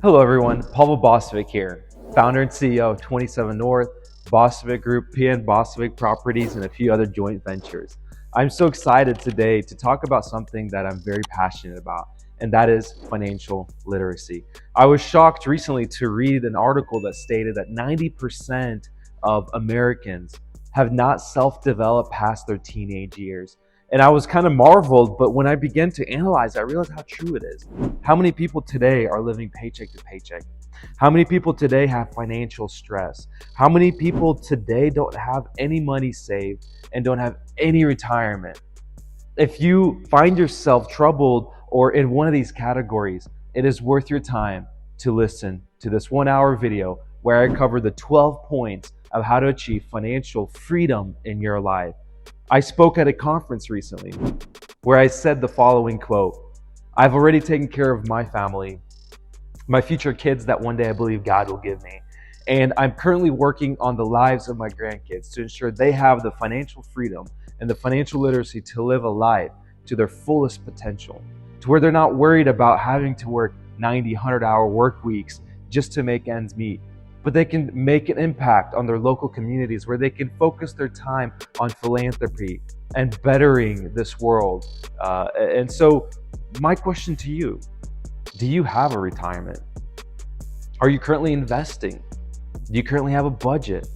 Hello everyone, Pavel Bosovik here, founder and CEO of 27 North, Bosovik Group, PN Bosovik Properties, and a few other joint ventures. I'm so excited today to talk about something that I'm very passionate about, and that is financial literacy. I was shocked recently to read an article that stated that 90% of Americans have not self-developed past their teenage years. And I was kind of marveled, but when I began to analyze, I realized how true it is. How many people today are living paycheck to paycheck? How many people today have financial stress? How many people today don't have any money saved and don't have any retirement? If you find yourself troubled or in one of these categories, it is worth your time to listen to this 1 hour video where I cover the 12 points of how to achieve financial freedom in your life. I spoke at a conference recently where I said the following quote: I've already taken care of my family, my future kids that one day I believe God will give me. And I'm currently working on the lives of my grandkids to ensure they have the financial freedom and the financial literacy to live a life to their fullest potential, to where they're not worried about having to work 90, 100-hour work weeks just to make ends meet. But they can make an impact on their local communities where they can focus their time on philanthropy and bettering this world. And so, my question to you: do you have a retirement? Are you currently investing? Do you currently have a budget?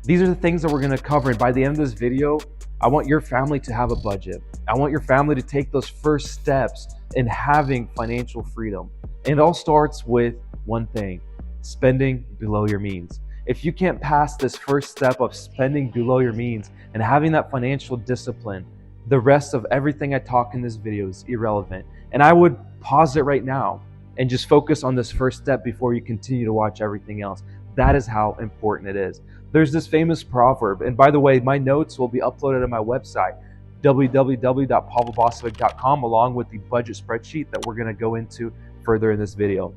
These are the things that we're going to cover. And by the end of this video, I want your family to have a budget. I want your family to take those first steps in having financial freedom. And it all starts with one thing: spending below your means. If you can't pass this first step of spending below your means and having that financial discipline, the rest of everything I talk in this video is irrelevant. And I would pause it right now and just focus on this first step before you continue to watch everything else. That is how important it is. There's this famous proverb, and by the way, my notes will be uploaded on my website, www.pavelbosovik.com, along with the budget spreadsheet that we're going to go into further in this video.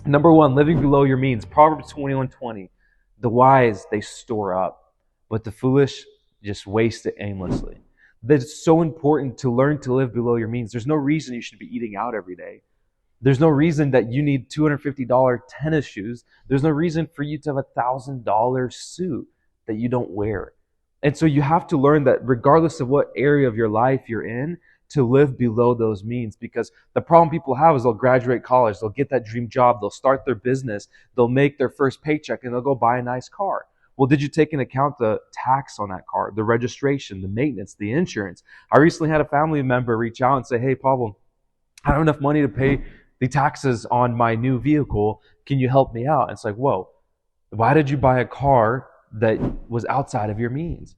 Number one, living below your means. Proverbs 21:20. The wise, they store up, but the foolish just waste it aimlessly. That it's so important to learn to live below your means. There's no reason you should be eating out every day. There's no reason that you need $250 tennis shoes. There's no reason for you to have a $1,000 suit that you don't wear. And so you have to learn that regardless of what area of your life you're in, to live below those means. Because the problem people have is they'll graduate college, they'll get that dream job, they'll start their business, they'll make their first paycheck, and they'll go buy a nice car. Well, did you take into account the tax on that car, the registration, the maintenance, the insurance? I recently had a family member reach out and say, hey, Pavel, I don't have enough money to pay the taxes on my new vehicle. Can you help me out? And it's like, whoa, why did you buy a car that was outside of your means?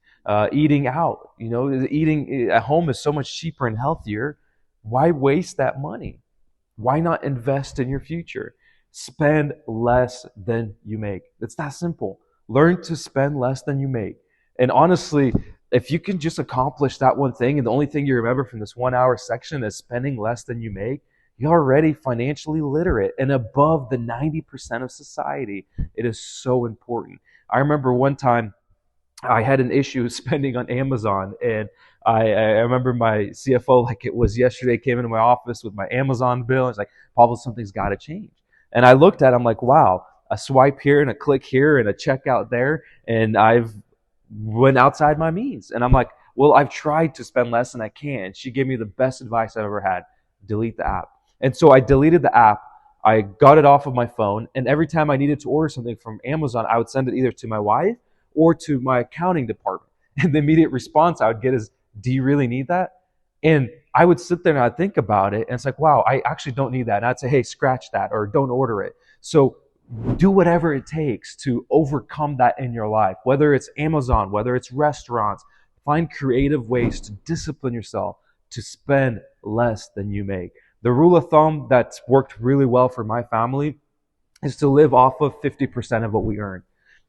Eating out, eating at home is so much cheaper and healthier. Why waste that money? Why not invest in your future? Spend less than you make. It's that simple. Learn to spend less than you make. And honestly, if you can just accomplish that one thing, and the only thing you remember from this 1 hour section is spending less than you make, you're already financially literate and above the 90% of society. It is so important. I remember one time I had an issue spending on Amazon, and I remember my CFO, like it was yesterday, came into my office with my Amazon bill. And it's like, Pavel, something's got to change. And I looked at it, I'm like, wow, a swipe here and a click here and a checkout there, and I've went outside my means. And I'm like, well, I've tried to spend less than I can. She gave me the best advice I've ever had: delete the app. And so I deleted the app. I got it off of my phone, and every time I needed to order something from Amazon, I would send it either to my wife or to my accounting department. And the immediate response I would get is, do you really need that? And I would sit there and I'd think about it, and it's like, wow, I actually don't need that. And I'd say, hey, scratch that, or don't order it. So do whatever it takes to overcome that in your life, whether it's Amazon, whether it's restaurants. Find creative ways to discipline yourself to spend less than you make. The rule of thumb that's worked really well for my family is to live off of 50% of what we earn.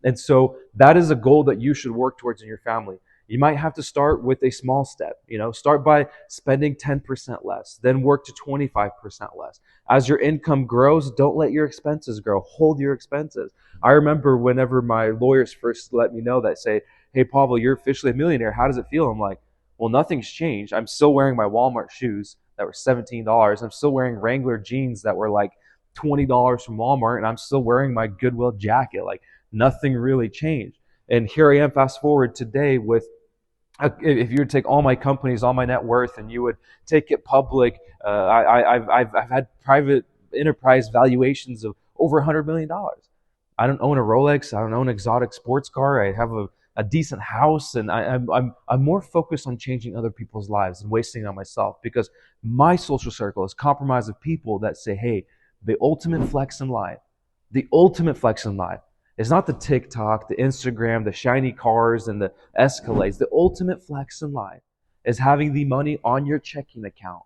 And so that is a goal that you should work towards in your family. You might have to start with a small step. Start by spending 10% less, then work to 25% less. As your income grows, don't let your expenses grow. Hold your expenses. I remember whenever my lawyers first let me know that, say, hey, Pavel, you're officially a millionaire. How does it feel? I'm like, well, nothing's changed. I'm still wearing my Walmart shoes that were $17. I'm still wearing Wrangler jeans that were like $20 from Walmart and I'm still wearing my Goodwill jacket. Like nothing really changed. And here I am, fast forward today with, if you would take all my companies, all my net worth, and you would take it public, I've had private enterprise valuations of over $100 million. I don't own a Rolex. I don't own an exotic sports car. I have a decent house, and I'm more focused on changing other people's lives and wasting it on myself because my social circle is comprised of people that say, hey, the ultimate flex in life, the ultimate flex in life is not the TikTok, the Instagram, the shiny cars, and the Escalades. The ultimate flex in life is having the money on your checking account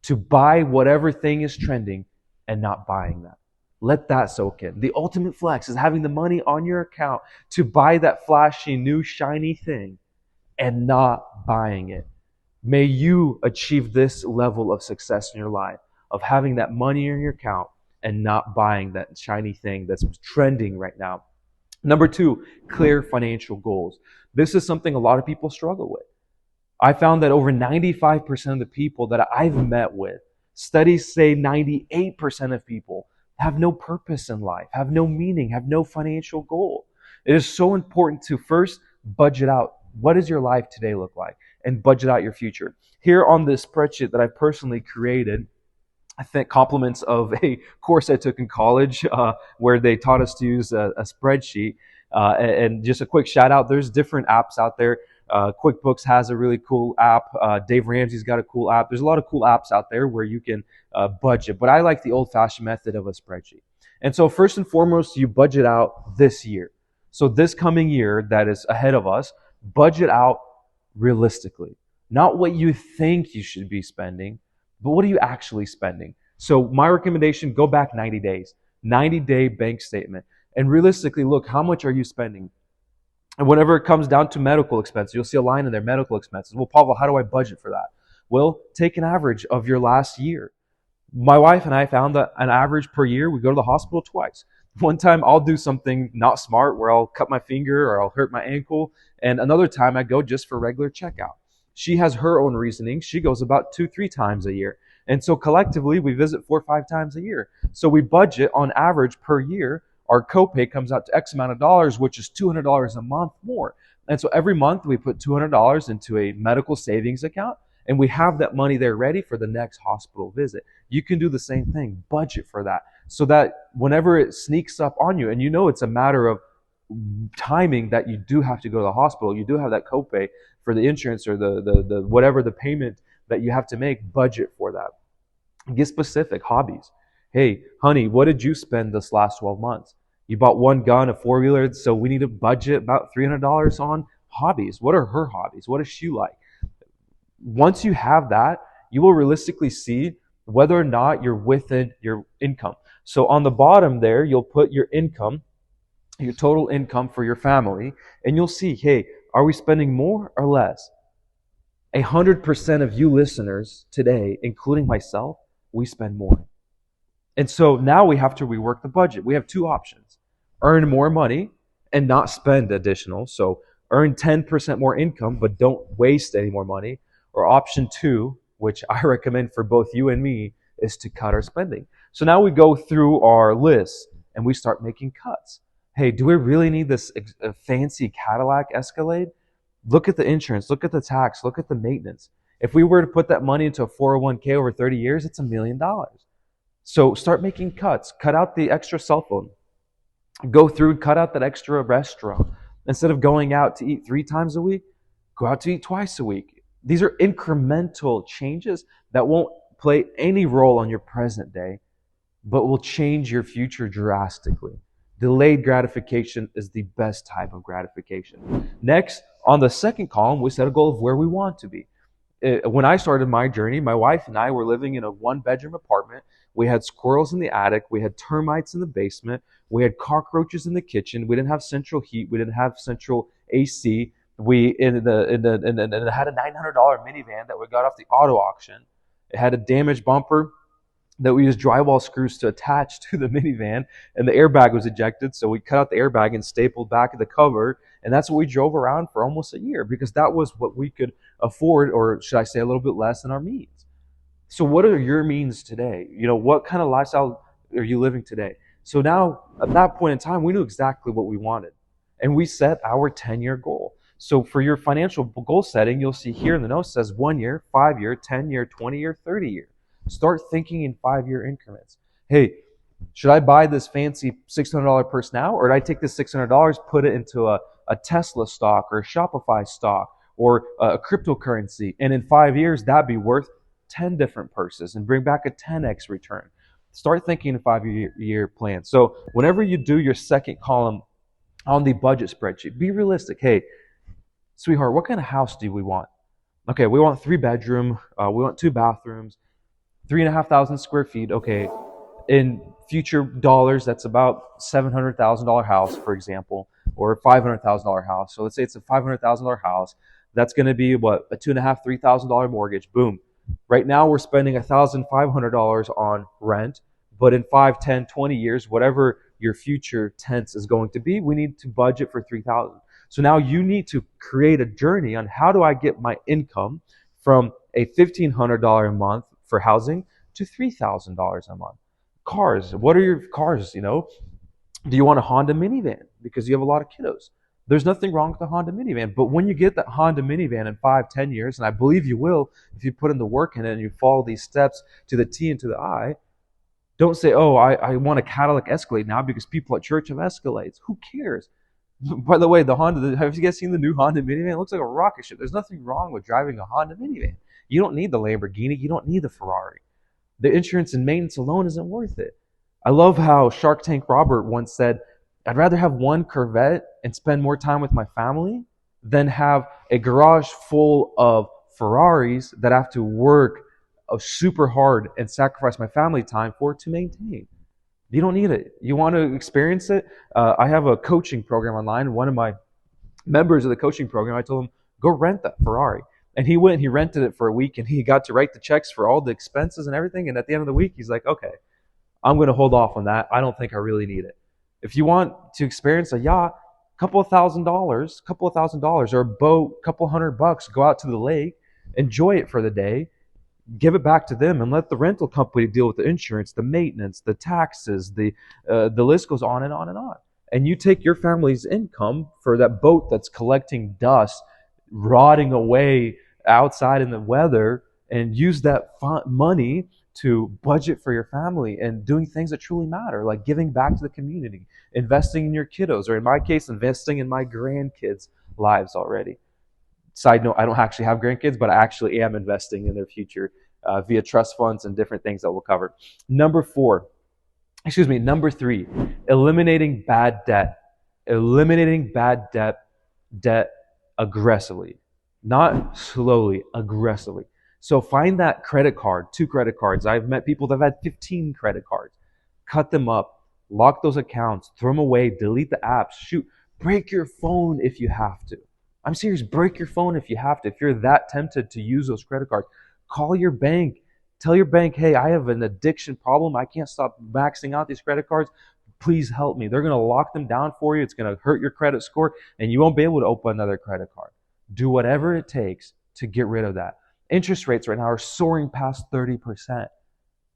to buy whatever thing is trending and not buying that. Let that soak in. The ultimate flex is having the money on your account to buy that flashy, new, shiny thing and not buying it. May you achieve this level of success in your life of having that money in your account and not buying that shiny thing that's trending right now. Number two, clear financial goals. This is something a lot of people struggle with. I found that over 95% of the people that I've met with, studies say 98% of people have no purpose in life, have no meaning, have no financial goal. It is so important to first budget out. What does your life today look like? And budget out your future. Here on this spreadsheet that I personally created, I think compliments of a course I took in college where they taught us to use a spreadsheet. And just a quick shout out, there's different apps out there. QuickBooks has a really cool app. Dave Ramsey's got a cool app. There's a lot of cool apps out there where you can budget, but I like the old-fashioned method of a spreadsheet. And so first and foremost, you budget out this year. So this coming year that is ahead of us, budget out realistically. Not what you think you should be spending, but what are you actually spending? So my recommendation, go back 90 days, 90-day bank statement, and realistically look, how much are you spending? And whenever it comes down to medical expenses, you'll see a line in there, medical expenses. Well, Pavel, how do I budget for that? Well, take an average of your last year. My wife and I found that an average per year, we go to the hospital twice. One time I'll do something not smart where I'll cut my finger or I'll hurt my ankle. And another time I go just for regular checkout. She has her own reasoning. She goes about 2-3 times a year. And so collectively, we visit 4 or 5 times a year. So we budget on average per year. Our copay comes out to X amount of dollars, which is $200 a month more. And so every month we put $200 into a medical savings account, and we have that money there ready for the next hospital visit. You can do the same thing. Budget for that so that whenever it sneaks up on you, and you know it's a matter of timing that you do have to go to the hospital, you do have that copay for the insurance or the whatever the payment that you have to make, budget for that. Get specific. Hobbies. Hey, honey, what did you spend this last 12 months? You bought one gun, a four-wheeler, so we need to budget about $300 on hobbies. What are her hobbies? What does she like? Once you have that, you will realistically see whether or not you're within your income. So on the bottom there, you'll put your income, your total income for your family, and you'll see, hey, are we spending more or less? 100% of you listeners today, including myself, we spend more. And so now we have to rework the budget. We have two options. Earn more money and not spend additional. So earn 10% more income, but don't waste any more money. Or option two, which I recommend for both you and me, is to cut our spending. So now we go through our list and we start making cuts. Hey, do we really need this fancy Cadillac Escalade? Look at the insurance, look at the tax, look at the maintenance. If we were to put that money into a 401k over 30 years, it's $1 million. So start making cuts. Cut out the extra cell phone. Go through, cut out that extra restaurant. Instead of going out to eat 3 times a week, go out to eat twice a week. These are incremental changes that won't play any role on your present day, but will change your future drastically. Delayed gratification is the best type of gratification. Next, on the second column, we set a goal of where we want to be. When I started my journey, my wife and I were living in a 1-bedroom apartment. We had squirrels in the attic. We had termites in the basement. We had cockroaches in the kitchen. We didn't have central heat. We didn't have central AC. We had a $900 minivan that we got off the auto auction. It had a damaged bumper that we used drywall screws to attach to the minivan, and the airbag was ejected, so we cut out the airbag and stapled back the cover, and that's what we drove around for almost a year because that was what we could afford, or should I say a little bit less than our means. So what are your means today? You know, what kind of lifestyle are you living today? So now, at that point in time, we knew exactly what we wanted. And we set our 10-year goal. So for your financial goal setting, you'll see here in the note says 1 year, 5 year, 10-year, 20-year, 30-year. Start thinking in 5-year increments. Hey, should I buy this fancy $600 purse now, or did I take this $600, put it into a Tesla stock or a Shopify stock or a cryptocurrency, and in 5 years that'd be worth 10 different purses and bring back a 10x return? Start thinking in 5-year plan. So whenever you do your second column on the budget spreadsheet, be realistic. Hey, sweetheart, what kind of house do we want? Okay, we want 3-bedroom, we want 2 bathrooms, 3,500 square feet. Okay, in future dollars, that's about $700,000 house, for example, or a $500,000 house. So let's say it's a $500,000 house. That's going to be what, a $2,500, $3,000 mortgage. Boom. Right now we're spending $1,500 on rent, but in 5, 10, 20 years, whatever your future tense is going to be, we need to budget for $3,000. So now you need to create a journey on how do I get my income from a $1,500 a month for housing to $3,000 a month. Cars. What are your cars? Do you want a Honda minivan because you have a lot of kiddos? There's nothing wrong with a Honda minivan. But when you get that Honda minivan in 5, 10 years, and I believe you will if you put in the work in it and you follow these steps to the T and to the I, don't say, oh, I want a Cadillac Escalade now because people at church have Escalades. Who cares? By the way, have you guys seen the new Honda minivan? It looks like a rocket ship. There's nothing wrong with driving a Honda minivan. You don't need the Lamborghini. You don't need the Ferrari. The insurance and maintenance alone isn't worth it. I love how Shark Tank Robert once said, I'd rather have one Corvette and spend more time with my family than have a garage full of Ferraris that I have to work super hard and sacrifice my family time for to maintain. You don't need it. You want to experience it? I have a coaching program online. One of my members of the coaching program, I told him, go rent that Ferrari. And he went and he rented it for a week, and he got to write the checks for all the expenses and everything. And at the end of the week, he's like, okay, I'm going to hold off on that. I don't think I really need it. If you want to experience a yacht, couple of thousand dollars, or a boat, couple $100, go out to the lake, enjoy it for the day, give it back to them, and let the rental company deal with the insurance, the maintenance, the taxes, the list goes on and on and on. And you take your family's income for that boat that's collecting dust, rotting away outside in the weather, and use that money to budget for your family and doing things that truly matter, like giving back to the community, investing in your kiddos, or in my case, investing in my grandkids' lives already. Side note, I don't actually have grandkids, but I actually am investing in their future via trust funds and different things that we'll cover. Number 3, eliminating bad debt. Eliminating bad debt aggressively, not slowly, aggressively. So find that credit card, 2 credit cards. I've met people that have had 15 credit cards. Cut them up, lock those accounts, throw them away, delete the apps. Shoot, break your phone if you have to. I'm serious, break your phone if you have to. If you're that tempted to use those credit cards, call your bank. Tell your bank, hey, I have an addiction problem. I can't stop maxing out these credit cards. Please help me. They're going to lock them down for you. It's going to hurt your credit score, and you won't be able to open another credit card. Do whatever it takes to get rid of that. Interest rates right now are soaring past 30%.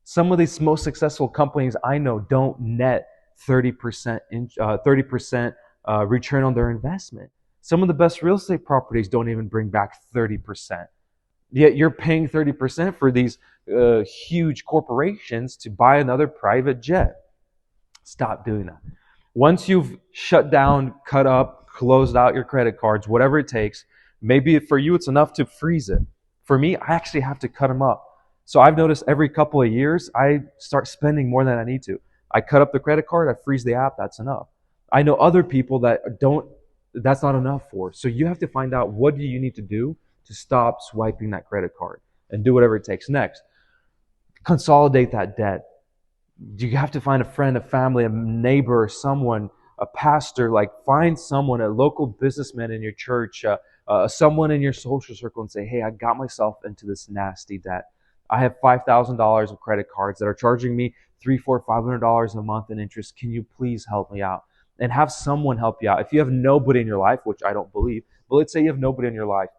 Some of these most successful companies I know don't net 30% return on their investment. Some of the best real estate properties don't even bring back 30%. Yet you're paying 30% for these huge corporations to buy another private jet. Stop doing that. Once you've shut down, cut up, closed out your credit cards, whatever it takes, maybe for you it's enough to freeze it. For me, I actually have to cut them up. So I've noticed every couple of years, I start spending more than I need to. I cut up the credit card, I freeze the app, that's enough. I know other people that that's not enough for. So you have to find out, what do you need to do to stop swiping that credit card, and do whatever it takes. Next, consolidate that debt. You have to find a friend, a family, a neighbor, someone, a pastor, find someone, a local businessman in your church, someone in your social circle, and say, hey, I got myself into this nasty debt. I have $5,000 of credit cards that are charging me $300, $400, $500 a month in interest. Can you please help me out? And have someone help you out. If you have nobody in your life, which I don't believe, but let's say you have nobody in your life,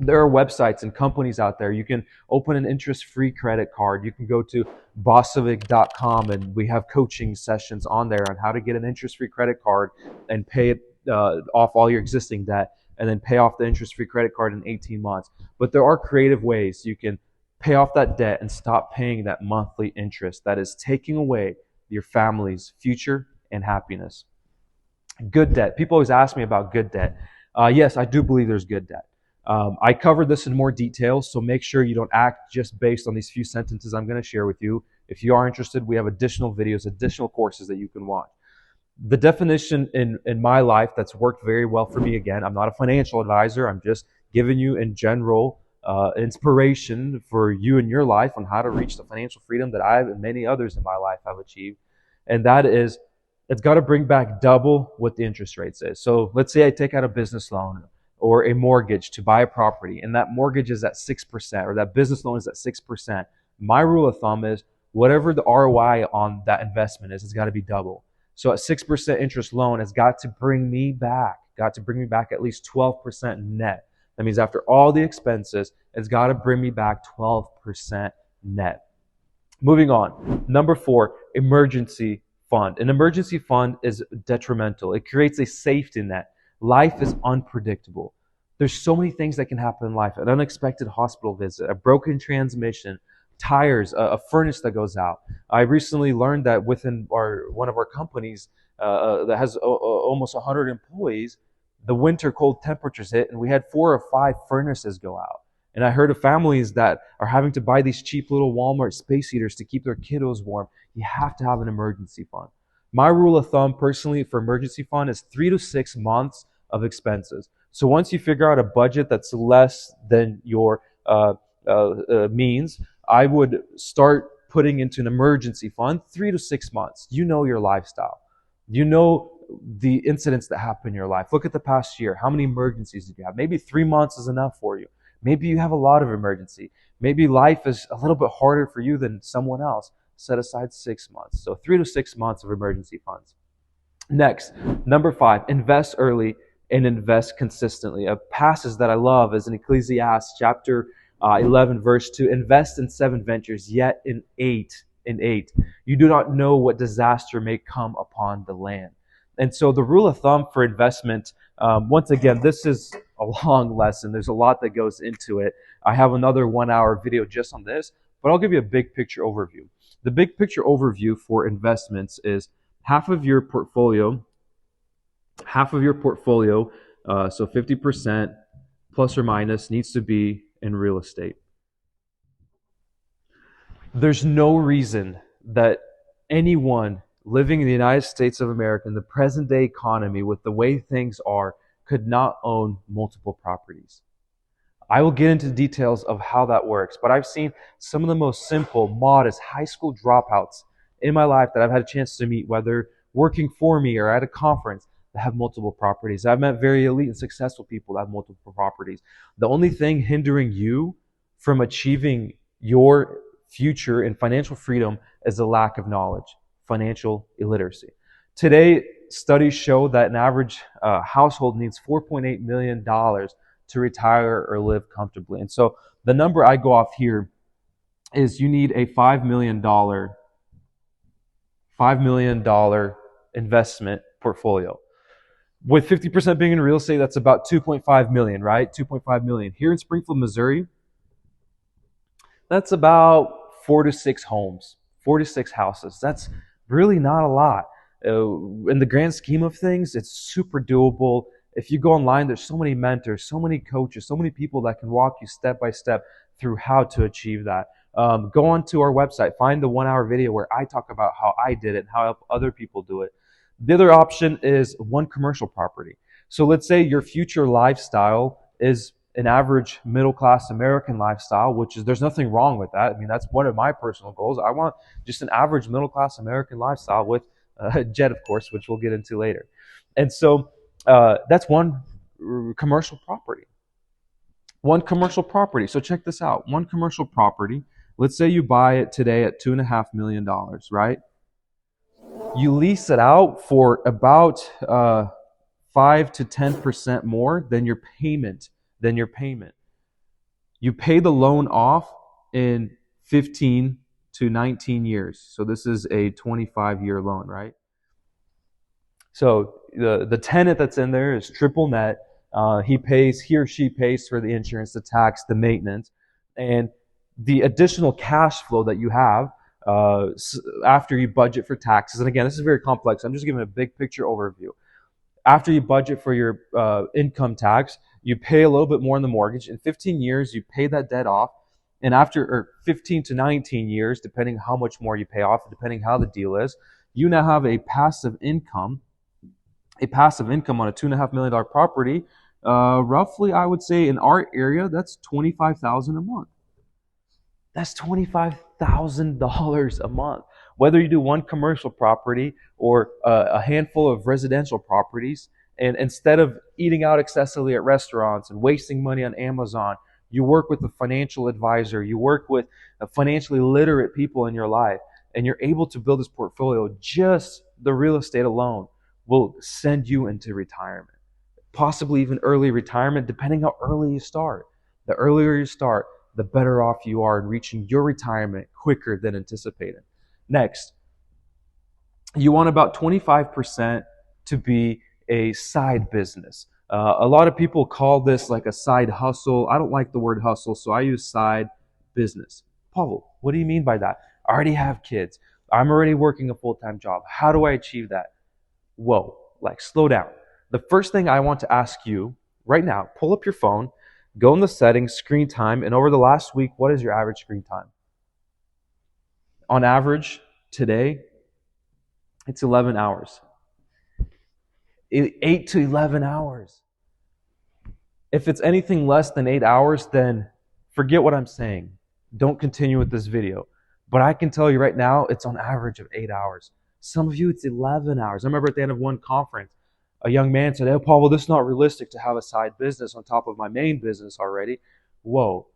There are websites and companies out there. You can open an interest-free credit card. You can go to bosovik.com, and we have coaching sessions on there on how to get an interest-free credit card and pay it off all your existing debt, and then pay off the interest-free credit card in 18 months. But there are creative ways you can pay off that debt and stop paying that monthly interest that is taking away your family's future and happiness. Good debt. People always ask me about good debt. Yes, I do believe there's good debt. I covered this in more detail, so make sure you don't act just based on these few sentences I'm going to share with you. If you are interested, we have additional videos, additional courses that you can watch. The definition in my life that's worked very well for me, again, I'm not a financial advisor. I'm just giving you in general inspiration for you in your life on how to reach the financial freedom that I and many others in my life have achieved. And that is, it's got to bring back double what the interest rate is. So let's say I take out a business loan or a mortgage to buy a property, and that mortgage is at 6%, or that business loan is at 6%. My rule of thumb is whatever the ROI on that investment is, it's got to be double. So at 6% interest loan, it's got to bring me back at least 12% net. That means after all the expenses, it's got to bring me back 12% net. Moving on. Number 4, emergency fund. An emergency fund is detrimental. It creates a safety net. Life is unpredictable. There's so many things that can happen in life. An unexpected hospital visit, a broken transmission, tires, a furnace that goes out. I recently learned that within one of our companies that has almost 100 employees, the winter cold temperatures hit, and we had 4 or 5 furnaces go out. And I heard of families that are having to buy these cheap little Walmart space heaters to keep their kiddos warm. You have to have an emergency fund. My rule of thumb personally for emergency fund is 3 to 6 months of expenses. So once you figure out a budget that's less than your means, I would start putting into an emergency fund 3 to 6 months. You know your lifestyle. You know the incidents that happen in your life. Look at the past year. How many emergencies did you have? Maybe 3 months is enough for you. Maybe you have a lot of emergency. Maybe life is a little bit harder for you than someone else. Set aside 6 months. So 3 to 6 months of emergency funds. Next, number 5, invest early and invest consistently. A passage that I love is in Ecclesiastes chapter 11, verse 2. Invest in 7 ventures, yet in 8. You do not know what disaster may come upon the land. And so the rule of thumb for investment, once again, this is a long lesson. There's a lot that goes into it. I have another 1-hour video just on this, but I'll give you a big picture overview. The big picture overview for investments is half of your portfolio, so 50% plus or minus needs to be in real estate. There's no reason that anyone living in the United States of America in the present day economy with the way things are could not own multiple properties. I will get into details of how that works, but I've seen some of the most simple, modest, high school dropouts in my life that I've had a chance to meet, whether working for me or at a conference, that have multiple properties. I've met very elite and successful people that have multiple properties. The only thing hindering you from achieving your future and financial freedom is the lack of knowledge, financial illiteracy. Today, studies show that an average household needs $4.8 million to retire or live comfortably. And so the number I go off here is you need a $5 million investment portfolio. With 50% being in real estate, that's about 2.5 million, right? 2.5 million. Here in Springfield, Missouri, that's about 4 to 6 homes, 4 to 6 houses. That's really not a lot. In the grand scheme of things, it's super doable. If you go online, there's so many mentors, so many coaches, so many people that can walk you step by step through how to achieve that. Go on to our website, find the 1-hour video where I talk about how I did it and how I help other people do it. The other option is one commercial property. So let's say your future lifestyle is an average middle-class American lifestyle, which is, there's nothing wrong with that. I mean, that's one of my personal goals. I want just an average middle-class American lifestyle with a jet, of course, which we'll get into later. And so that's one commercial property. One commercial property. So check this out. One commercial property. Let's say you buy it today at $2.5 million, right? You lease it out for about 5 to 10% more than your payment. You pay the loan off in 15 to 19 years. So this is a 25-year loan, right? So the tenant that's in there is triple net. He or she pays for the insurance, the tax, the maintenance, and the additional cash flow that you have after you budget for taxes. And again, this is very complex. I'm just giving a big picture overview. After you budget for your income tax, you pay a little bit more on the mortgage. In 15 years, you pay that debt off. And after 15 to 19 years, depending how much more you pay off, depending how the deal is, you now have a passive income on a $2.5 million property. Roughly, I would say in our area, that's $25,000 a month. That's $25,000 a month. Whether you do one commercial property or a handful of residential properties, and instead of eating out excessively at restaurants and wasting money on Amazon, you work with a financial advisor, you work with financially literate people in your life, and you're able to build this portfolio. Just the real estate alone will send you into retirement, possibly even early retirement, depending how early you start. The earlier you start, the better off you are in reaching your retirement quicker than anticipated. Next, you want about 25% to be a side business. A lot of people call this like a side hustle. I don't like the word hustle, so I use side business. Pavel, what do you mean by that? I already have kids. I'm already working a full-time job. How do I achieve that? Whoa, slow down. The first thing I want to ask you right now, pull up your phone, go in the settings, screen time, and over the last week, what is your average screen time? On average, today, it's 11 hours. 8 to 11 hours. If it's anything less than 8 hours, then forget what I'm saying. Don't continue with this video. But I can tell you right now, it's on average of 8 hours. Some of you, it's 11 hours. I remember at the end of one conference, a young man said, "Hey, Paul, this is not realistic to have a side business on top of my main business already." Whoa.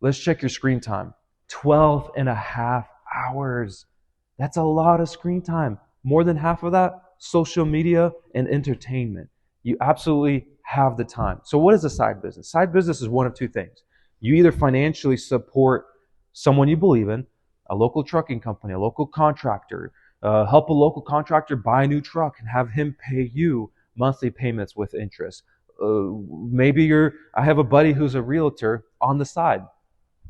Let's check your screen time. 12 and a half hours. That's a lot of screen time. More than half of that, social media and entertainment. You absolutely have the time. So what is a side business? Side business is one of two things. You either financially support someone you believe in, a local trucking company, a local contractor, help a local contractor buy a new truck and have him pay you monthly payments with interest. I have a buddy who's a realtor on the side.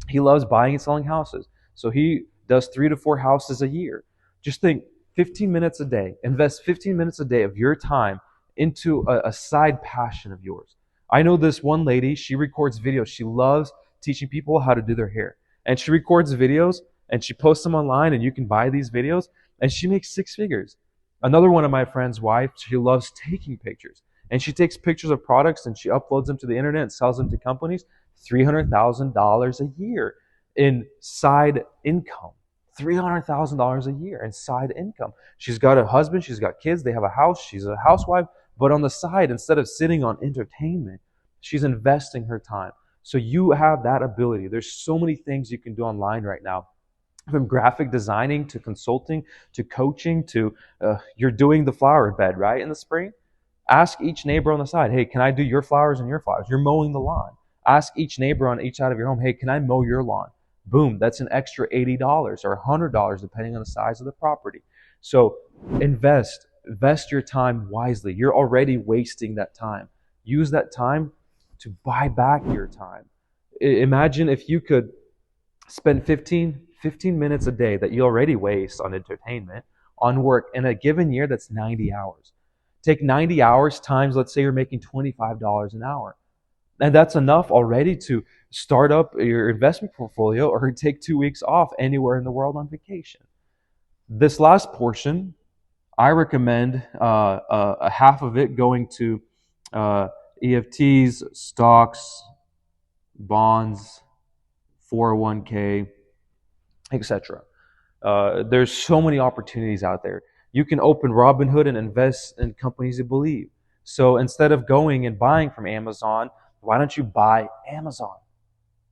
He loves buying and selling houses. So he does 3 to 4 houses a year. Just think, 15 minutes a day. Invest 15 minutes a day of your time into a side passion of yours. I know this one lady, she records videos. She loves teaching people how to do their hair. And she records videos and she posts them online, and you can buy these videos, and she makes 6 figures. Another one of my friend's wife, she loves taking pictures. And she takes pictures of products and she uploads them to the internet and sells them to companies. $300,000 a year in side income. $300,000 a year in side income. She's got a husband, she's got kids, they have a house, she's a housewife, but on the side, instead of sitting on entertainment, she's investing her time. So you have that ability. There's so many things you can do online right now, from graphic designing to consulting to coaching to you're doing the flower bed, right, in the spring? Ask each neighbor on the side, "Hey, can I do your flowers and your flowers?" You're mowing the lawn. Ask each neighbor on each side of your home, "Hey, can I mow your lawn?" Boom, that's an extra $80 or $100 depending on the size of the property. So invest your time wisely. You're already wasting that time. Use that time to buy back your time. Imagine if you could spend 15 minutes a day that you already waste on entertainment, on work, in a given year. That's 90 hours. Take 90 hours times, let's say you're making $25 an hour. And that's enough already to start up your investment portfolio or take 2 weeks off anywhere in the world on vacation. This last portion, I recommend a half of it going to EFTs, stocks, bonds, 401k, etc. There's so many opportunities out there. You can open Robinhood and invest in companies you believe. So instead of going and buying from Amazon, why don't you buy Amazon?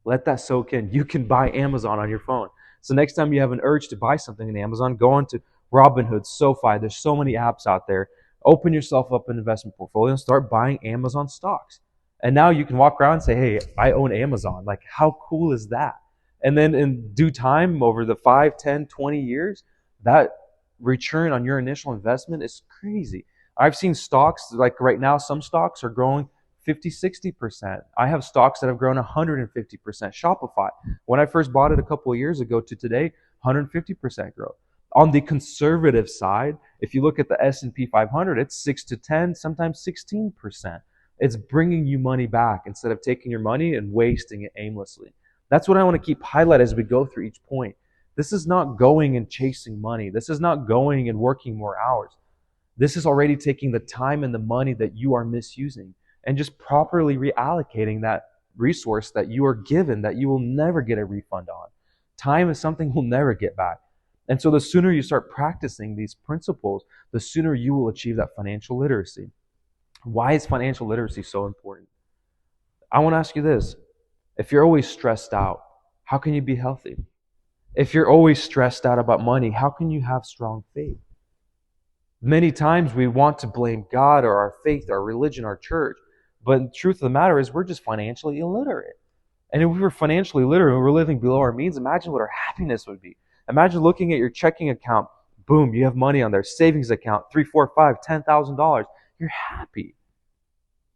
Let that soak in. You can buy Amazon on your phone. So next time you have an urge to buy something in Amazon, go on to Robinhood, SoFi. There's so many apps out there. Open yourself up an investment portfolio and start buying Amazon stocks. And now you can walk around and say, hey, I own Amazon. Like, how cool is that? And then in due time, over the 5, 10, 20 years, that return on your initial investment is crazy. I've seen stocks, like right now, some stocks are growing 50, 60%. I have stocks that have grown 150%. Shopify, when I first bought it a couple of years ago to today, 150% growth. On the conservative side, if you look at the S&P 500, it's 6 to 10, sometimes 16%. It's bringing you money back instead of taking your money and wasting it aimlessly. That's what I want to keep highlight as we go through each point. This is not going and chasing money. This is not going and working more hours. This is already taking the time and the money that you are misusing and just properly reallocating that resource that you are given that you will never get a refund on. Time is something we'll never get back. And so the sooner you start practicing these principles, the sooner you will achieve that financial literacy. Why is financial literacy so important? I want to ask you this. If you're always stressed out, how can you be healthy? If you're always stressed out about money, how can you have strong faith? Many times we want to blame God or our faith, our religion, our church. But the truth of the matter is we're just financially illiterate. And if we were financially literate and we're living below our means, imagine what our happiness would be. Imagine looking at your checking account. Boom, you have money on there. Savings account, $3, $4, $5, $10,000. You're happy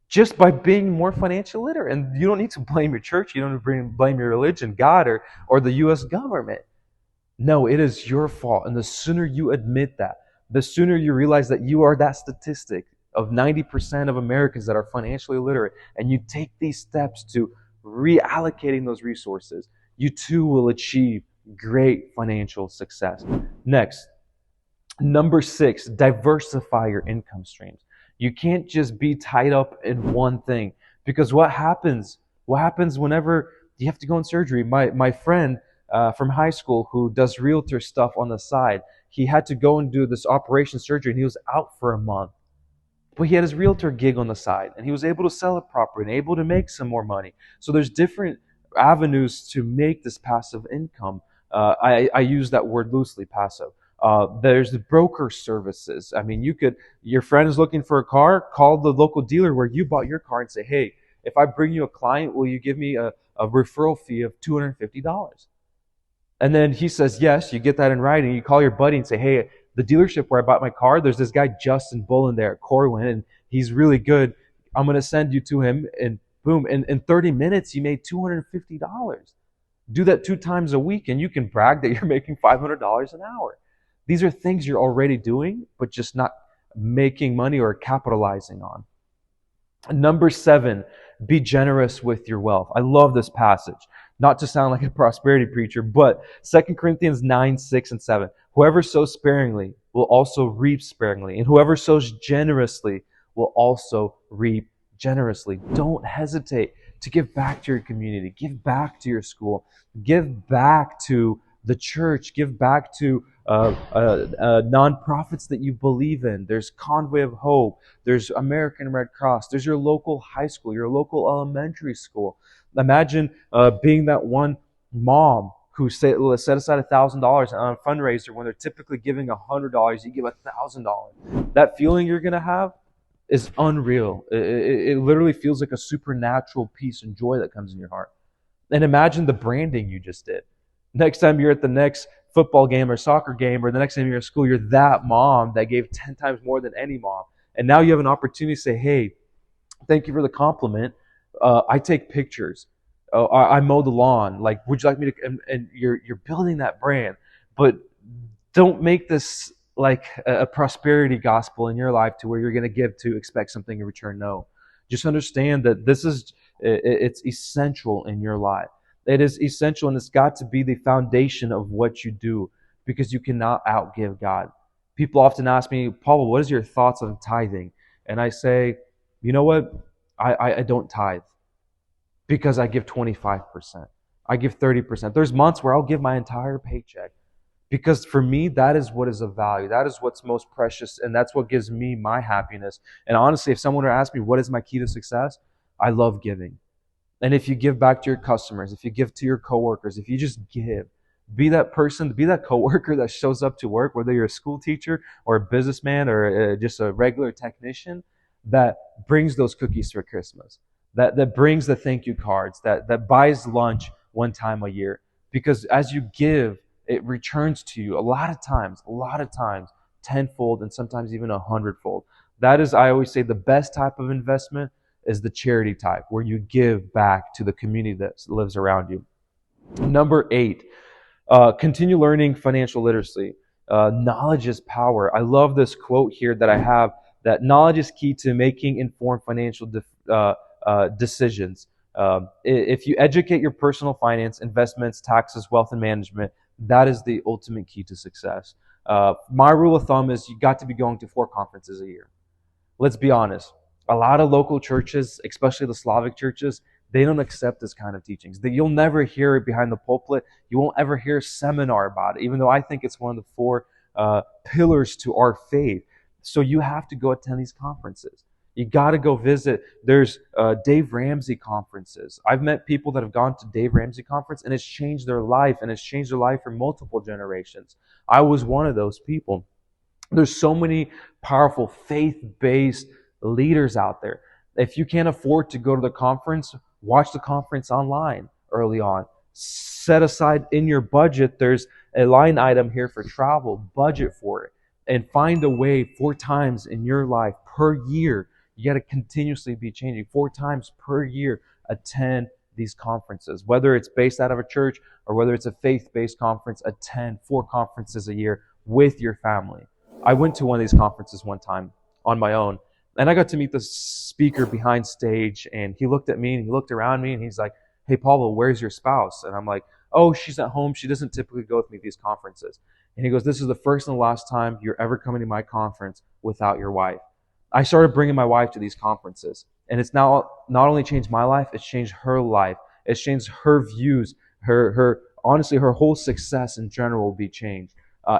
just by being more financially literate. And you don't need to blame your church. You don't need to blame your religion, God, or the U.S. government. No, it is your fault. And the sooner you admit that, the sooner you realize that you are that statistic of 90% of Americans that are financially illiterate, and you take these steps to reallocating those resources, you too will achieve great financial success. Next, number 6, diversify your income streams. You can't just be tied up in one thing, because what happens whenever you have to go in surgery? My friend from high school who does realtor stuff on the side, he had to go and do this operation surgery, and he was out for a month. But he had his realtor gig on the side, and he was able to sell a property and able to make some more money. So there's different avenues to make this passive income. I use that word loosely, passive. There's the broker services. I mean, your friend is looking for a car, call the local dealer where you bought your car and say, hey, if I bring you a client, will you give me a referral fee of $250? And then he says, yes, you get that in writing. You call your buddy and say, hey, the dealership where I bought my car, there's this guy, Justin Bullen there at Corwin, and he's really good. I'm going to send you to him. And boom, in 30 minutes, you made $250. Do that 2 times a week, and you can brag that you're making $500 an hour. These are things you're already doing, but just not making money or capitalizing on. Number 7, be generous with your wealth. I love this passage. Not to sound like a prosperity preacher, but 2 Corinthians 9, 6, and 7. Whoever sows sparingly will also reap sparingly, and whoever sows generously will also reap generously. Don't hesitate to give back to your community, give back to your school, give back to the church, give back to nonprofits that you believe in. There's Convoy of Hope, there's American Red Cross, there's your local high school, your local elementary school. Imagine being that one mom who set aside $1,000 on a fundraiser when they're typically giving $100, you give $1,000. That feeling you're going to have is unreal. It literally feels like a supernatural peace and joy that comes in your heart. And imagine the branding you just did. Next time you're at the next football game or soccer game, or the next time you're at school, you're that mom that gave 10 times more than any mom. And now you have an opportunity to say, hey, thank you for the compliment. I take pictures. I mow the lawn. Like, would you like me to? And you're building that brand, but don't make this like a prosperity gospel in your life to where you're going to give to expect something in return. No, just understand that it's essential in your life. It is essential, and it's got to be the foundation of what you do, because you cannot outgive God. People often ask me, Pavel, what is your thoughts on tithing? And I say, you know what? I don't tithe because I give 25%. I give 30%. There's months where I'll give my entire paycheck because for me, that is what is of value. That is what's most precious, and that's what gives me my happiness. And honestly, if someone were to ask me, what is my key to success? I love giving. And if you give back to your customers, if you give to your coworkers, if you just give, be that person, be that coworker that shows up to work, whether you're a school teacher or a businessman or just a regular technician, that brings those cookies for Christmas, that brings the thank you cards, that buys lunch one time a year. Because as you give, it returns to you a lot of times, tenfold and sometimes even 100-fold. That is, I always say, the best type of investment is the charity type, where you give back to the community that lives around you. Number 8, continue learning financial literacy. Knowledge is power. I love this quote here that I have, that knowledge is key to making informed financial decisions. If you educate your personal finance, investments, taxes, wealth, and management, that is the ultimate key to success. My rule of thumb is you got to be going to 4 conferences a year. Let's be honest. A lot of local churches, especially the Slavic churches, they don't accept this kind of teachings. You'll never hear it behind the pulpit. You won't ever hear a seminar about it, even though I think it's one of the 4 pillars to our faith. So you have to go attend these conferences. You got to go visit. There's Dave Ramsey conferences. I've met people that have gone to Dave Ramsey conference, and it's changed their life, and it's changed their life for multiple generations. I was one of those people. There's so many powerful faith-based leaders out there. If you can't afford to go to the conference, watch the conference online early on. Set aside in your budget, there's a line item here for travel, budget for it, and find a way 4 times in your life per year. You got to continuously be changing. 4 times per year, attend these conferences. Whether it's based out of a church or whether it's a faith-based conference, attend 4 conferences a year with your family. I went to one of these conferences one time on my own, and I got to meet the speaker behind stage, and he looked at me and he looked around me and he's like, "Hey, Pavel, where's your spouse?" And I'm like, "Oh, she's at home. She doesn't typically go with me to these conferences." And he goes, "This is the first and the last time you're ever coming to my conference without your wife." I started bringing my wife to these conferences, and it's now not only changed my life, it's changed her life. It's changed her views. Honestly, her whole success in general will be changed.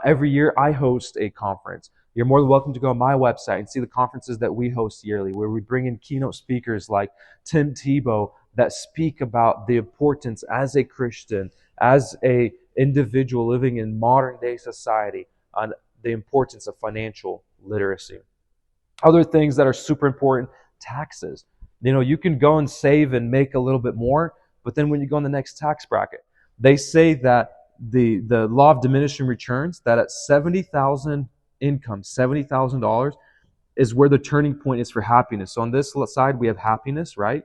Every year I host a conference. You're more than welcome to go on my website and see the conferences that we host yearly, where we bring in keynote speakers like Tim Tebow that speak about the importance as a Christian, as a individual living in modern day society, on the importance of financial literacy. Other things that are super important, taxes. You can go and save and make a little bit more, but then when you go in the next tax bracket, they say that the law of diminishing returns, that at 70,000 income, $70,000 is where the turning point is for happiness. So on this side, we have happiness, right?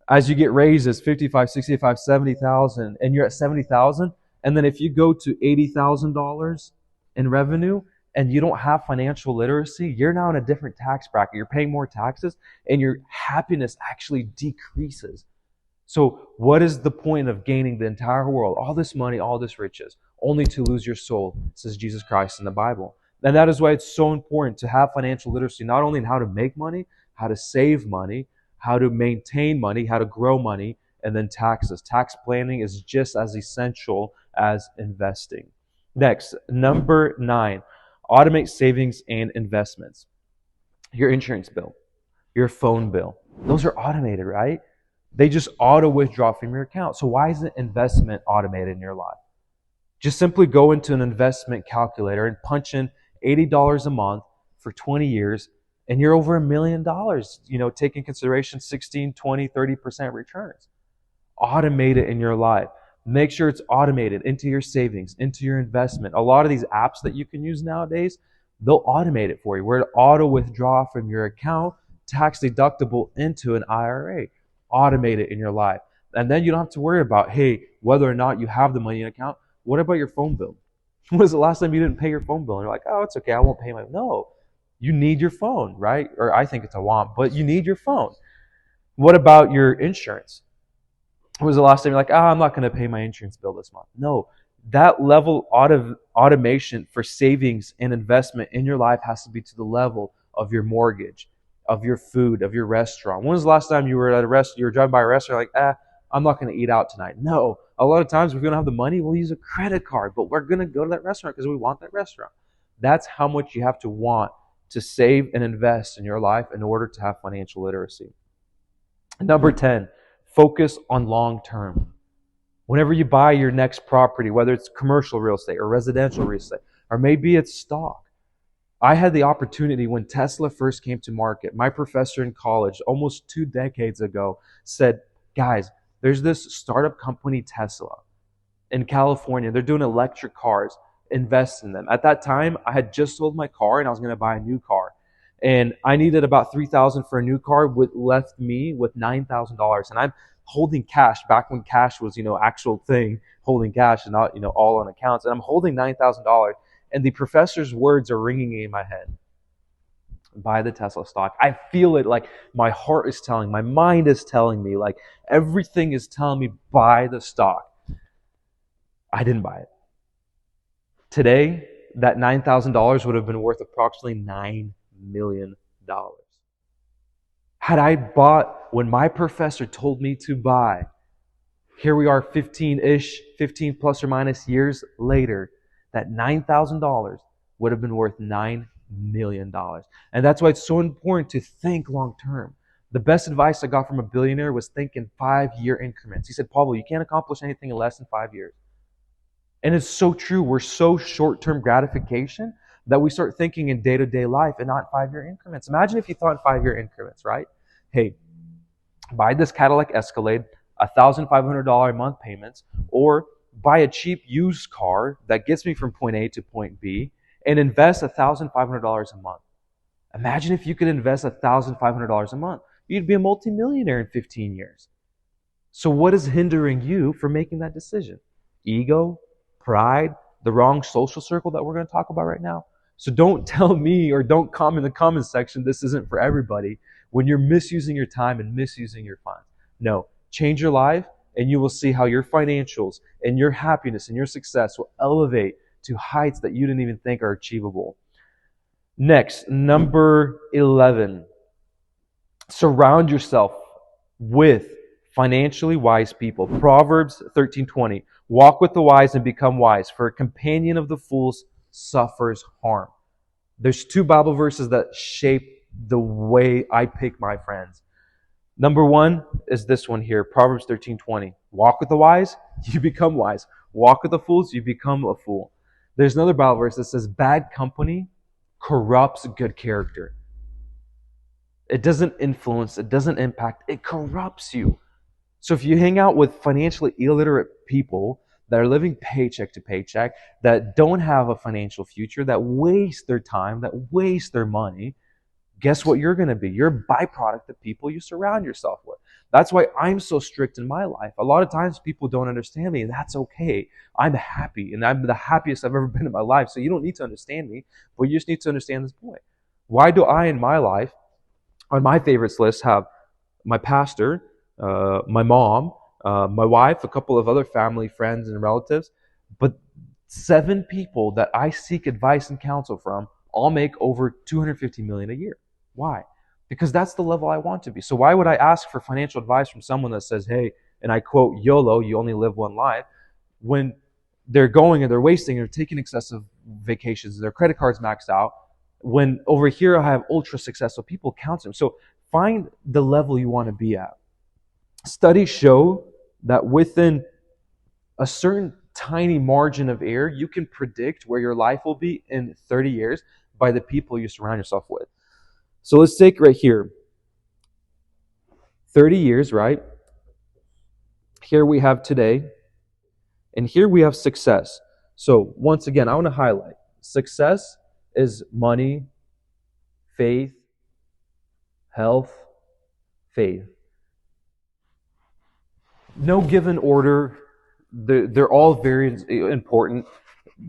As you get raises, 55, 65, 70,000, and you're at 70,000, and then if you go to $80,000 in revenue and you don't have financial literacy, you're now in a different tax bracket. You're paying more taxes, and your happiness actually decreases. So what is the point of gaining the entire world, all this money, all this riches, only to lose your soul, says Jesus Christ in the Bible? And that is why it's so important to have financial literacy, not only in how to make money, how to save money, how to maintain money, how to grow money, and then taxes. Tax planning is just as essential as investing. Next, number 9, automate savings and investments. Your insurance bill, your phone bill, those are automated, right? They just auto withdraw from your account. So why isn't investment automated in your life? Just simply go into an investment calculator and punch in $80 a month for 20 years, and you're over $1 million, take in consideration 16, 20, 30% returns. Automate it in your life. Make sure it's automated into your savings, into your investment. A lot of these apps that you can use nowadays, they'll automate it for you, where it auto withdraw from your account, tax deductible into an IRA. Automate it in your life. And then you don't have to worry about, hey, whether or not you have the money in account. What about your phone bill? When was the last time you didn't pay your phone bill? And you're like, oh, it's okay, I won't pay my... No, you need your phone, right? Or I think it's a want, but you need your phone. What about your insurance? When was the last time you're like, I'm not going to pay my insurance bill this month? No, that level of automation for savings and investment in your life has to be to the level of your mortgage, of your food, of your restaurant. When was the last time you were at a restaurant, you were driving by a restaurant, like, I'm not going to eat out tonight? No. A lot of times, if we don't have the money, we'll use a credit card, but we're going to go to that restaurant because we want that restaurant. That's how much you have to want to save and invest in your life in order to have financial literacy. Number 10, focus on long term. Whenever you buy your next property, whether it's commercial real estate or residential real estate, or maybe it's stock, I had the opportunity when Tesla first came to market. My professor in college, almost 2 decades ago, said, guys, there's this startup company, Tesla, in California. They're doing electric cars. Invest in them. At that time, I had just sold my car and I was going to buy a new car. And I needed about $3,000 for a new car, with left me with $9,000. And I'm holding cash back when cash was, actual thing, holding cash and not, all on accounts. And I'm holding $9,000. And the professor's words are ringing in my head. Buy the Tesla stock. I feel it, like my heart is telling, my mind is telling me, like everything is telling me, buy the stock. I didn't buy it. Today, that $9,000 would have been worth approximately $9 million. Had I bought when my professor told me to buy, here we are 15 plus or minus years later, that $9,000 would have been worth $9 million. And that's why it's so important to think long term. The best advice I got from a billionaire was think in 5-year increments. He said, Pavel, you can't accomplish anything in less than 5 years. And it's so true. We're so short-term gratification that we start thinking in day-to-day life and not 5-year increments. Imagine if you thought in 5-year increments, right? Hey, buy this Cadillac Escalade, $1,500 a month payments, or buy a cheap used car that gets me from point A to point B and invest $1,500 a month. Imagine if you could invest $1,500 a month. You'd be a multimillionaire in 15 years. So what is hindering you from making that decision? Ego? Pride, the wrong social circle that we're going to talk about right now. So don't tell me, or don't comment in the comment section, this isn't for everybody, when you're misusing your time and misusing your funds. No, change your life and you will see how your financials and your happiness and your success will elevate to heights that you didn't even think are achievable. Next, number 11, surround yourself with financially wise people. Proverbs 13:20. Walk with the wise and become wise, for a companion of the fools suffers harm. There's 2 Bible verses that shape the way I pick my friends. Number 1 is this one here, Proverbs 13:20. Walk with the wise, you become wise. Walk with the fools, you become a fool. There's another Bible verse that says, bad company corrupts good character. It doesn't influence, it doesn't impact, it corrupts you. So if you hang out with financially illiterate people that are living paycheck to paycheck, that don't have a financial future, that waste their time, that waste their money, guess what you're going to be? You're a byproduct of people you surround yourself with. That's why I'm so strict in my life. A lot of times people don't understand me, and that's okay. I'm happy, and I'm the happiest I've ever been in my life. So you don't need to understand me, but you just need to understand this point. Why do I, in my life, on my favorites list, have my pastor, my mom, my wife, a couple of other family, friends, and relatives, but 7 people that I seek advice and counsel from all make over $250 million a year. Why? Because that's the level I want to be. So why would I ask for financial advice from someone that says, hey, and I quote, YOLO, you only live one life, when they're going and they're wasting and they're taking excessive vacations, their credit card's maxed out, when over here I have ultra successful people counseling. So find the level you want to be at. Studies show that within a certain tiny margin of error, you can predict where your life will be in 30 years by the people you surround yourself with. So let's take right here, 30 years, right? Here we have today, and here we have success. So once again, I want to highlight, success is money, faith, health, faith. No given order. They're all very important.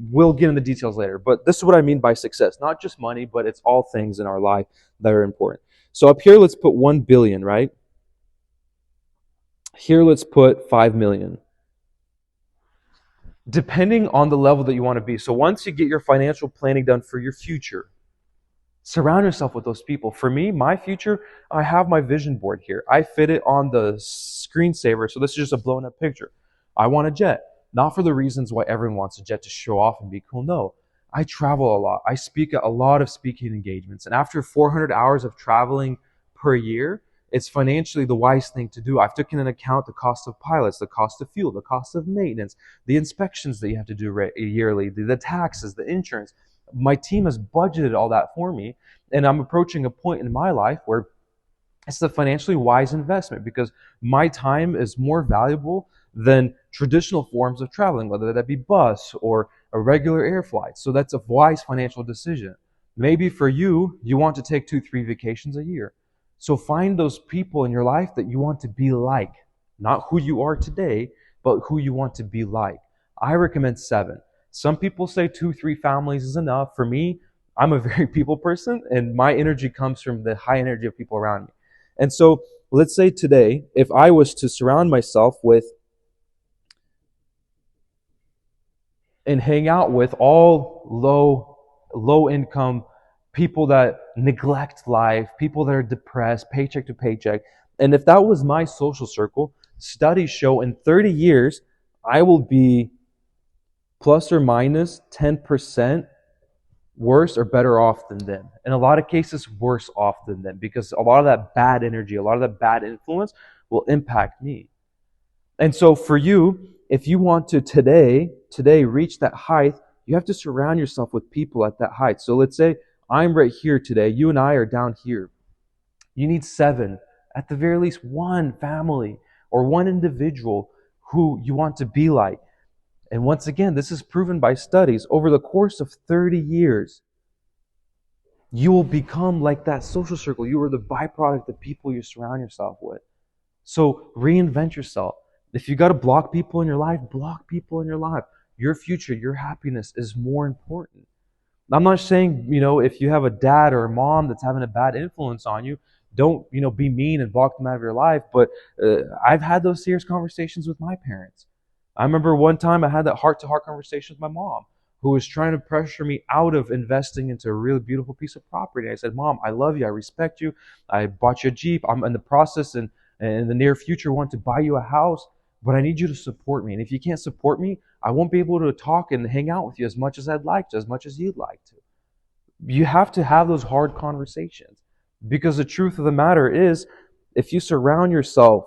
We'll get into the details later. But this is what I mean by success. Not just money, but it's all things in our life that are important. So up here, let's put 1 billion, right? Here, let's put 5 million. Depending on the level that you want to be. So once you get your financial planning done for your future, surround yourself with those people. For me, my future, I have my vision board here. I fit it on the screensaver, so this is just a blown up picture. I want a jet, not for the reasons why everyone wants a jet to show off and be cool. No, I travel a lot. I speak at a lot of speaking engagements. And after 400 hours of traveling per year, it's financially the wise thing to do. I've taken into account the cost of pilots, the cost of fuel, the cost of maintenance, the inspections that you have to do yearly, the taxes, the insurance. my team has budgeted all that for me, and I'm approaching a point in my life where it's a financially wise investment because my time is more valuable than traditional forms of traveling, whether that be bus or a regular air flight. So that's a wise financial decision. Maybe for you, you want to take 2, 3 vacations a year. So find those people in your life that you want to be like, not who you are today, but who you want to be like. I recommend 7. Some people say 2, 3 families is enough. For me, I'm a very people person, and my energy comes from the high energy of people around me. And so let's say today, if I was to surround myself with and hang out with all low income people that neglect life, people that are depressed, paycheck to paycheck, and if that was my social circle, studies show in 30 years, I will be plus or minus 10% worse or better off than them. In a lot of cases, worse off than them because a lot of that bad energy, a lot of that bad influence will impact me. And so for you, if you want to today reach that height, you have to surround yourself with people at that height. So let's say I'm right here today, you and I are down here. You need 7, at the very least 1 family or 1 individual who you want to be like. And once again, this is proven by studies. Over the course of 30 years, you will become like that social circle. You are the byproduct of people you surround yourself with. So reinvent yourself. If you got to block people in your life, block people in your life. Your future, your happiness is more important. I'm not saying, if you have a dad or a mom that's having a bad influence on you, don't, be mean and block them out of your life. But I've had those serious conversations with my parents. I remember one time I had that heart-to-heart conversation with my mom who was trying to pressure me out of investing into a really beautiful piece of property. I said, Mom, I love you. I respect you. I bought you a Jeep. I'm in the process and in the near future want to buy you a house, but I need you to support me. And if you can't support me, I won't be able to talk and hang out with you as much as I'd like to, as much as you'd like to. You have to have those hard conversations because the truth of the matter is if you surround yourself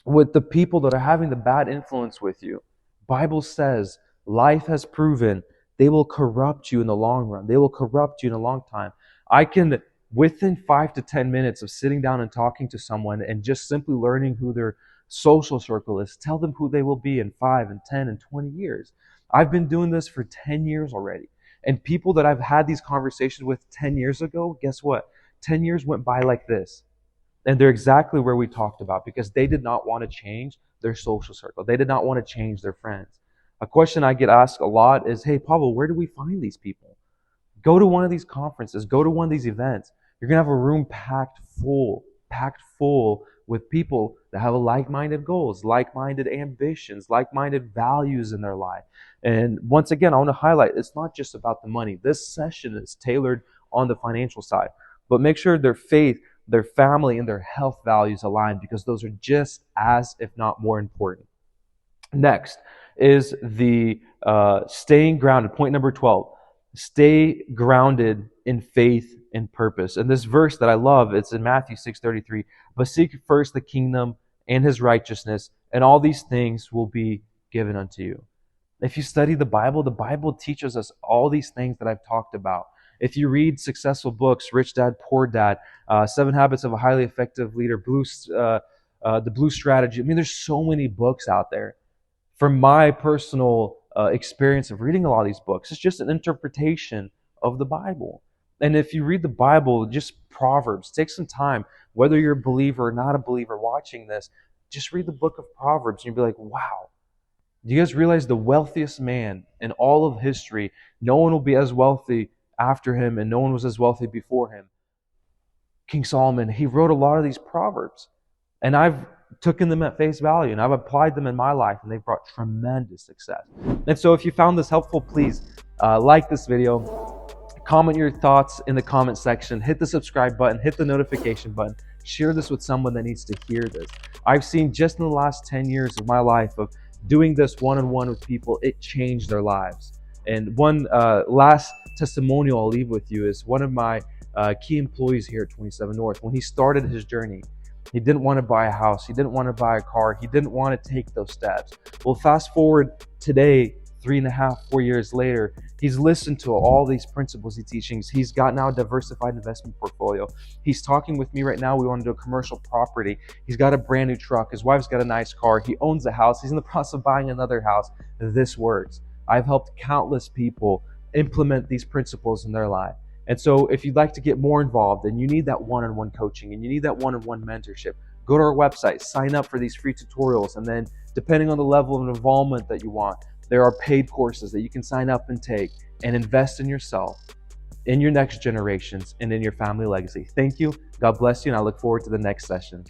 with the people that are having the bad influence with you, Bible says life has proven they will corrupt you in the long run. They will corrupt you in a long time. I can, within 5 to 10 minutes of sitting down and talking to someone and just simply learning who their social circle is, tell them who they will be in 5 and 10 and 20 years. I've been doing this for 10 years already. And people that I've had these conversations with 10 years ago, guess what? 10 years went by like this. And they're exactly where we talked about because they did not want to change their social circle. They did not want to change their friends. A question I get asked a lot is, hey, Pavel, where do we find these people? Go to one of these conferences. Go to one of these events. You're going to have a room packed full with people that have like-minded goals, like-minded ambitions, like-minded values in their life. And once again, I want to highlight, it's not just about the money. This session is tailored on the financial side. But make sure their faith, their family, and their health values align because those are just as, if not more important. Next is the staying grounded. Point number 12. Stay grounded in faith and purpose. And this verse that I love, it's in Matthew 6:33. But seek first the kingdom and his righteousness, and all these things will be given unto you. If you study the Bible teaches us all these things that I've talked about. If you read successful books, Rich Dad, Poor Dad, 7 Habits of a Highly Effective Leader, The Blue Strategy. I mean, there's so many books out there. From my personal experience of reading a lot of these books, it's just an interpretation of the Bible. And if you read the Bible, just Proverbs, take some time, whether you're a believer or not a believer watching this, just read the book of Proverbs and you'll be like, wow. Do you guys realize the wealthiest man in all of history, no one will be as wealthy after him and no one was as wealthy before him? King Solomon, he wrote a lot of these Proverbs. And I've taken them at face value and I've applied them in my life and they've brought tremendous success. And so if you found this helpful, please like this video, comment your thoughts in the comment section, hit the subscribe button, hit the notification button, share this with someone that needs to hear this. I've seen just in the last 10 years of my life of doing this one-on-one with people, it changed their lives. And one last testimonial I'll leave with you is one of my key employees here at 27 North. When he started his journey, he didn't want to buy a house. He didn't want to buy a car. He didn't want to take those steps. Well, fast forward today, 3.5, 4 years later, he's listened to all these principles he's teaching. He's got now a diversified investment portfolio. He's talking with me right now. We want to do a commercial property. He's got a brand new truck. His wife's got a nice car. He owns a house. He's in the process of buying another house. This works. I've helped countless people implement these principles in their life. And so if you'd like to get more involved and you need that one-on-one coaching and you need that one-on-one mentorship, go to our website, sign up for these free tutorials, and then depending on the level of involvement that you want, there are paid courses that you can sign up and take and invest in yourself, in your next generations, and in your family legacy. Thank you. God bless you, and I look forward to the next session.